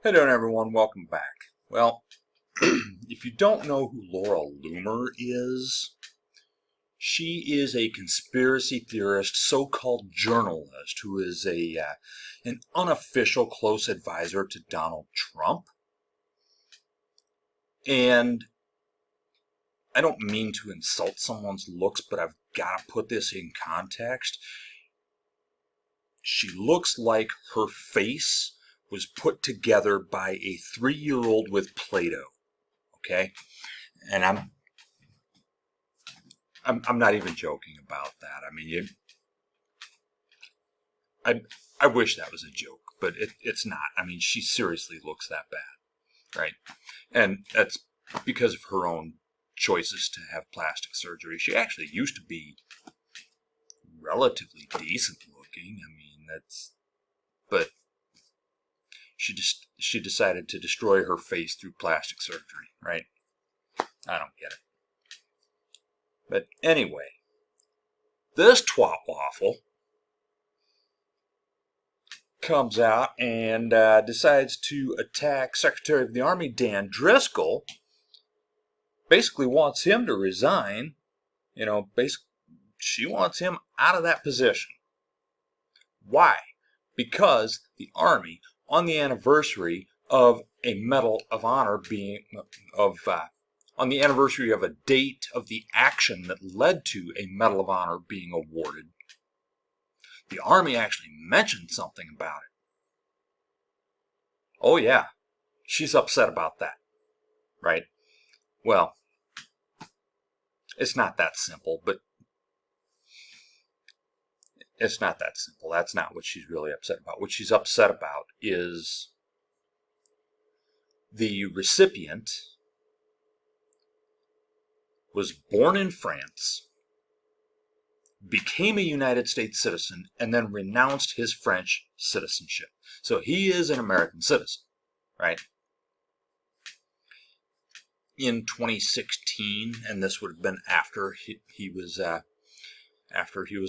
Hey doing everyone, welcome back. Well, if you don't know who Laura Loomer is, she is a conspiracy theorist, so-called journalist, who is an unofficial close advisor to Donald Trump. And I don't mean to insult someone's looks, but I've got to put this in context. She looks like her face was put together by a 3-year-old with Play-Doh. Okay, and I'm not even joking about that. I mean, I wish that was a joke, but it's not. I mean, she seriously looks that bad, right? And that's because of her own choices to have plastic surgery. She actually used to be relatively decent looking. I mean, but she decided to destroy her face through plastic surgery, right? I don't get it. But anyway, this twat waffle comes out and decides to attack Secretary of the Army Dan Driscoll. Basically wants him to resign. She wants him out of that position. Why? Because the Army, on the anniversary of a Medal of Honor on the anniversary of a date of the action that led to a Medal of Honor being awarded, the Army actually mentioned something about it. Oh yeah, she's upset about that, right? Well, it's not that simple, but it's not that simple. That's not what she's really upset about. What she's upset about is the recipient was born in France, became a United States citizen, and then renounced his French citizenship. So he is an American citizen, right? In 2016, and this would have been after he was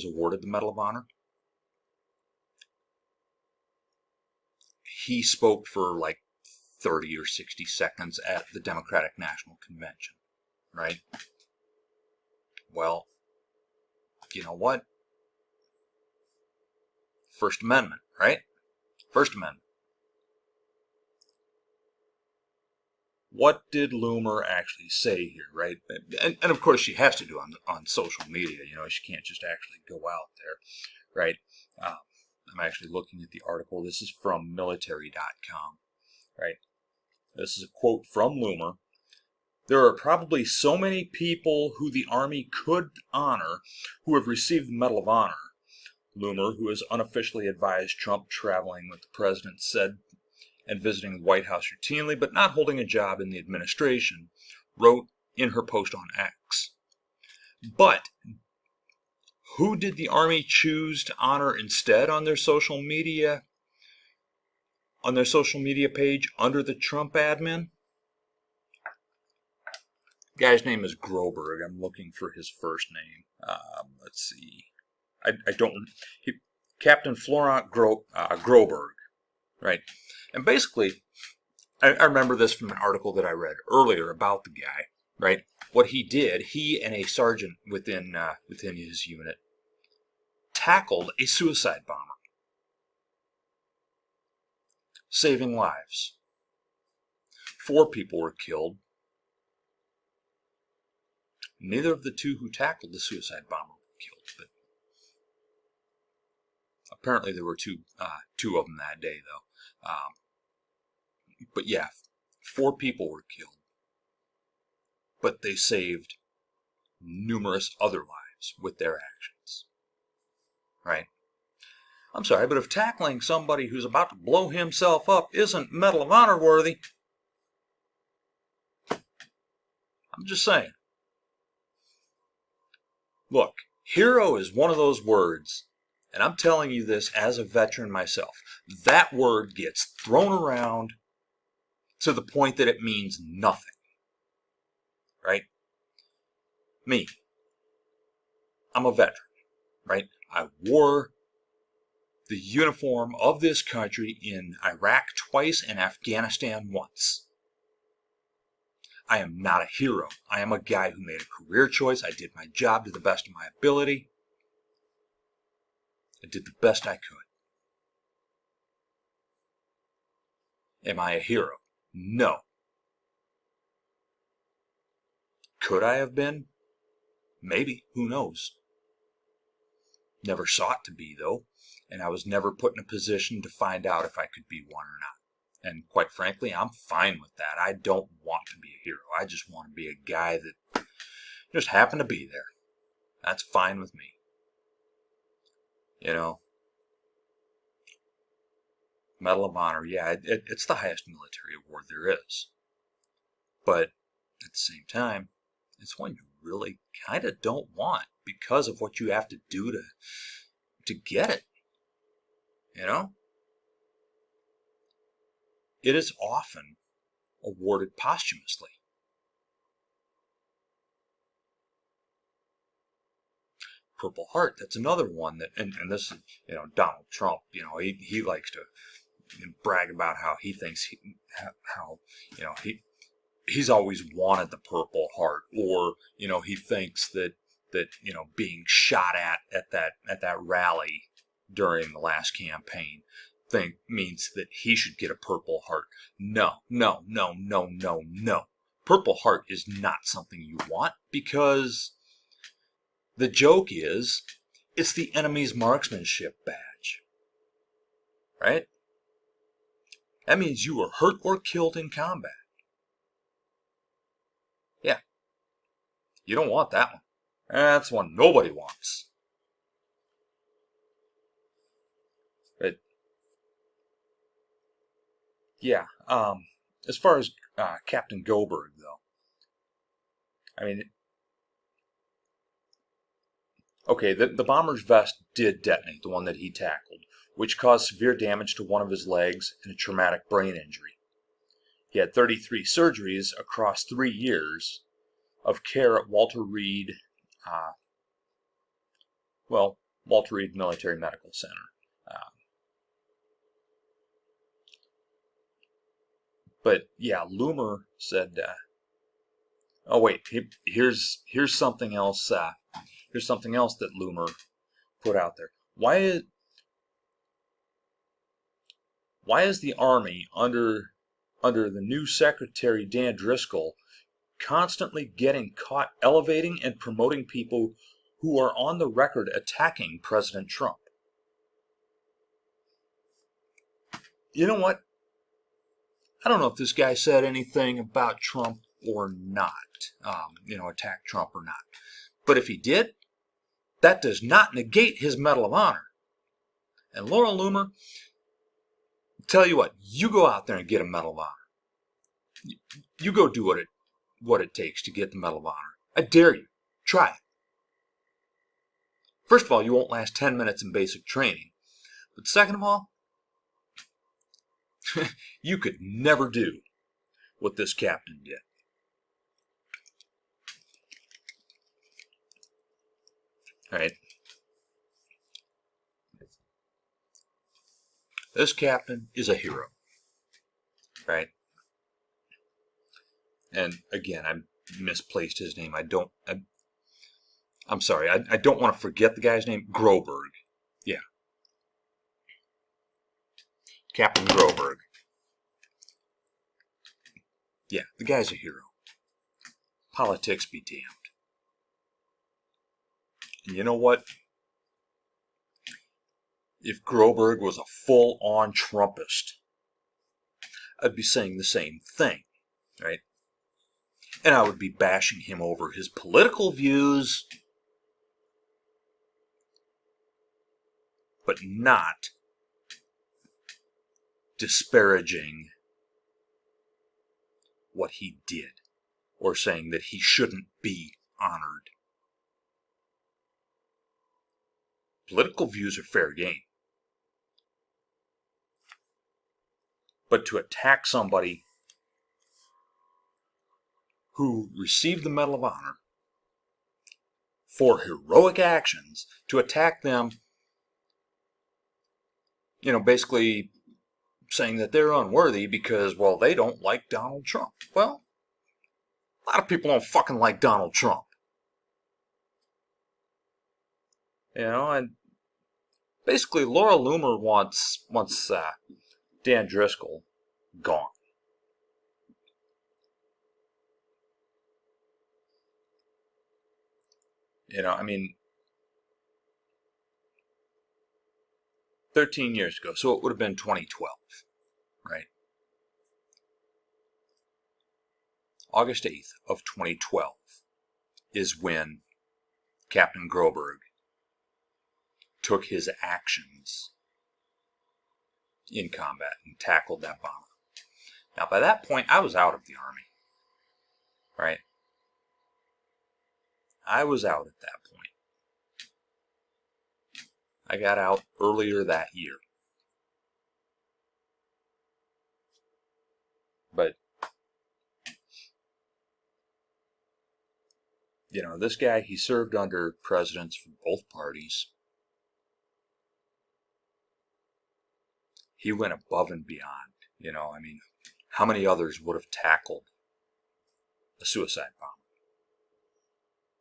awarded the Medal of Honor, he spoke for like 30 or 60 seconds at the Democratic National Convention, right? Well, you know what? First Amendment, right? First Amendment. What did Loomer actually say here, right? And of course she has to do on social media. She can't just actually go out there, right? I'm actually looking at the article. This is from military.com, right? This is a quote from Loomer. There are probably so many people who the Army could honor who have received the Medal of Honor. Loomer, who has unofficially advised Trump traveling with the president, said, and visiting the White House routinely, but not holding a job in the administration, wrote in her post on X. But who did the Army choose to honor instead on their social media page under the Trump admin? The guy's name is Groberg. I'm looking for his first name. Let's see. Captain Florent Groberg, right? And basically, I remember this from an article that I read earlier about the guy, right? What he did, he and a sergeant within his unit tackled a suicide bomber, saving lives. 4 people were killed. Neither of the 2 who tackled the suicide bomber were killed, but apparently there were two of them that day, though. But yeah, 4 people were killed, but they saved numerous other lives with their actions, right? I'm sorry, but if tackling somebody who's about to blow himself up isn't Medal of Honor worthy, I'm just saying. Look, hero is one of those words, and I'm telling you this as a veteran myself. That word gets thrown around to the point that it means nothing, right? Me, I'm a veteran, right? I wore the uniform of this country in Iraq twice and Afghanistan once. I am not a hero. I am a guy who made a career choice. I did my job to the best of my ability. I did the best I could. Am I a hero? No. Could I have been? Maybe. Who knows? Never sought to be, though, and I was never put in a position to find out if I could be one or not. And quite frankly, I'm fine with that. I don't want to be a hero. I just want to be a guy that just happened to be there. That's fine with me. You know, Medal of Honor, yeah, it's the highest military award there is. But at the same time, it's one you really kind of don't want because of what you have to do to get it. You know? It is often awarded posthumously. Purple Heart, that's another one that, and this is, Donald Trump, he likes to brag about how he thinks he's always wanted the Purple Heart, or he thinks that being shot at that rally during the last campaign means that he should get a Purple Heart. No. Purple Heart is not something you want, because the joke is it's the enemy's marksmanship badge, right? That means you were hurt or killed in combat. Yeah. You don't want that one. That's one nobody wants. But yeah, as far as Captain Groberg, though, I mean, okay, the bomber's vest did detonate, the one that he tackled, which caused severe damage to one of his legs and a traumatic brain injury. He had 33 surgeries across 3 years of care at Walter Reed Military Medical Center. But yeah, Loomer said, oh wait, here's something else. Here's something else that Loomer put out there. Why is the Army under the new Secretary Dan Driscoll constantly getting caught elevating and promoting people who are on the record attacking President Trump? You know what? I don't know if this guy said anything about Trump or not, attack Trump or not. But if he did, that does not negate his Medal of Honor. And Laura Loomer, tell you what, you go out there and get a Medal of Honor. You go do what it takes to get the Medal of Honor. I dare you. Try it. First of all, you won't last 10 minutes in basic training. But second of all, you could never do what this captain did. All right. This captain is a hero. Right? And again, I misplaced his name. I'm sorry. I don't want to forget the guy's name. Groberg. Yeah. Captain Groberg. Yeah, the guy's a hero. Politics be damned. And you know what? If Groberg was a full-on Trumpist, I'd be saying the same thing, right? And I would be bashing him over his political views, but not disparaging what he did, or saying that he shouldn't be honored. Political views are fair game. But to attack somebody who received the Medal of Honor for heroic actions, to attack them basically saying that they're unworthy because, well, they don't like Donald Trump. Well, a lot of people don't fucking like Donald Trump. And basically Laura Loomer wants Dan Driscoll gone. I mean, 13 years ago, so it would have been 2012, right? August 8th of 2012 is when Captain Groberg took his actions in combat and tackled that bomber. Now, by that point, I was out of the Army, right? I was out at that point. I got out earlier that year. But, this guy, he served under presidents from both parties. He went above and beyond. I mean, how many others would have tackled a suicide bomber?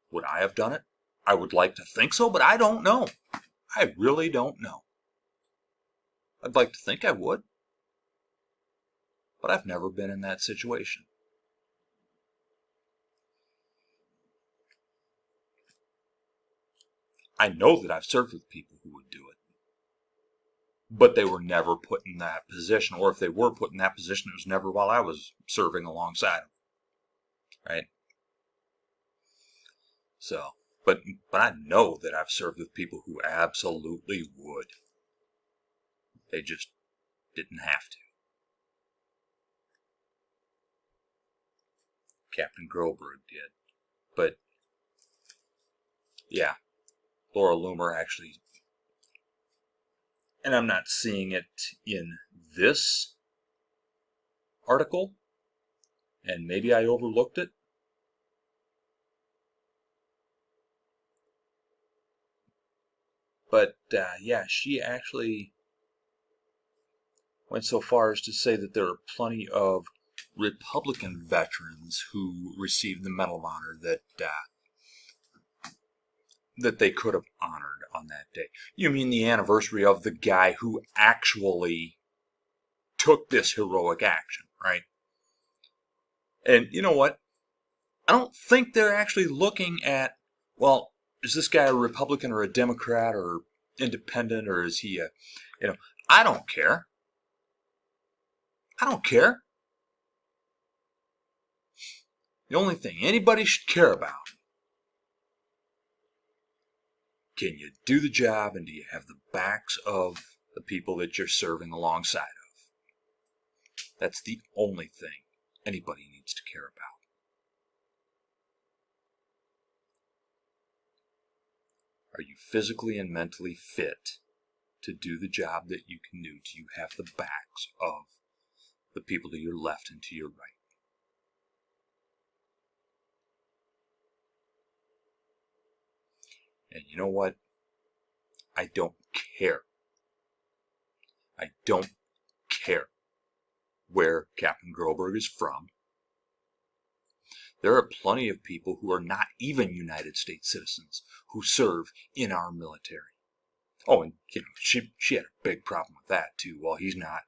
Would I have done it? I would like to think so, but I don't know. I really don't know. I'd like to think I would, but I've never been in that situation. I know that I've served with people who would do it, but they were never put in that position, or if they were put in that position, it was never while I was serving alongside them, right? So, but I know that I've served with people who absolutely would. They just didn't have to. Captain Groberg did. But, yeah, Laura Loomer actually, and I'm not seeing it in this article, and maybe I overlooked it, but yeah, she actually went so far as to say that there are plenty of Republican veterans who received the Medal of Honor that they could have honored on that day. You mean the anniversary of the guy who actually took this heroic action, right? And you know what? I don't think they're actually looking at, well, is this guy a Republican or a Democrat or independent, or is he I don't care. I don't care. The only thing anybody should care about, can you do the job and do you have the backs of the people that you're serving alongside of? That's the only thing anybody needs to care about. Are you physically and mentally fit to do the job that you can do? Do you have the backs of the people to your left and to your right? And you know what? I don't care. I don't care where Captain Groberg is from. There are plenty of people who are not even United States citizens who serve in our military. Oh, and she had a big problem with that too. Well, he's not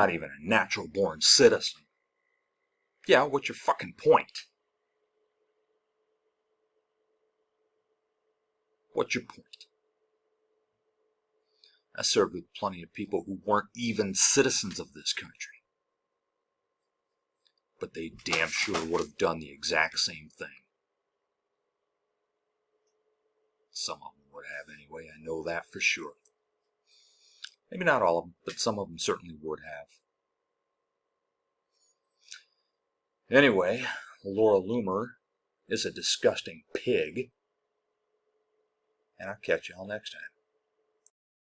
even a natural born citizen. Yeah, what's your fucking point? What's your point? I served with plenty of people who weren't even citizens of this country. But they damn sure would have done the exact same thing. Some of them would have anyway, I know that for sure. Maybe not all of them, but some of them certainly would have. Anyway, Laura Loomer is a disgusting pig. And I'll catch y'all next time.